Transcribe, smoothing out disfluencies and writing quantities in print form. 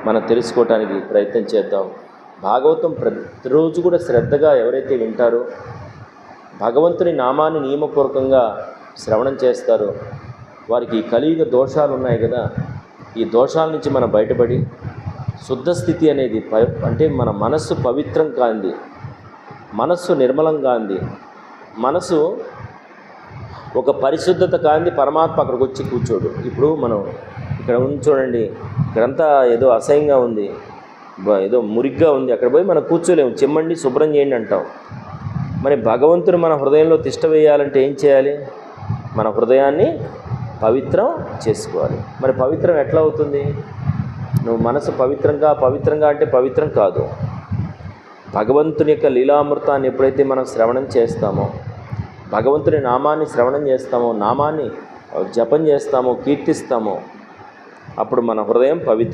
మనం తెలుసుకోవటానికి ప్రయత్నం చేద్దాం. భాగవతం ప్రతిరోజు కూడా శ్రద్ధగా ఎవరైతే వింటారో, భగవంతుని నామాన్ని నియమపూర్వకంగా శ్రవణం చేస్తారో, వారికి ఈ కలియుగ దోషాలు ఉన్నాయి కదా, ఈ దోషాల నుంచి మనం బయటపడి శుద్ధ స్థితి అనేది అంటే మన మనస్సు పవిత్రం కాంది, మనస్సు నిర్మలం కాంది, మనసు ఒక పరిశుద్ధత కాంది పరమాత్మ అక్కడికి వచ్చి కూర్చోడు. ఇప్పుడు మనం ఇక్కడ ఉంది చూడండి, ఇక్కడంతా ఏదో అసహ్యంగా ఉంది, ఏదో మురిగ్గా ఉంది, అక్కడ పోయి మనం కూర్చోలేము. చెమ్మండి, శుభ్రం చేయండి అంటాం. మరి భగవంతుడు మన హృదయంలో తిష్ట వేయాలంటే ఏం చేయాలి? మన హృదయాన్ని పవిత్రం చేసుకోవాలి. మరి పవిత్రం ఎట్లా అవుతుంది? నువ్వు మనసు పవిత్రంగా అంటే పవిత్రం కాదు. భగవంతుని యొక్క లీలామృతాన్ని ఎప్పుడైతే మనం శ్రవణం చేస్తామో, భగవంతుని నామాన్ని శ్రవణం చేస్తామో, నామాన్ని జపం చేస్తామో, కీర్తిస్తామో, అప్పుడు మన హృదయం పవిత్రం.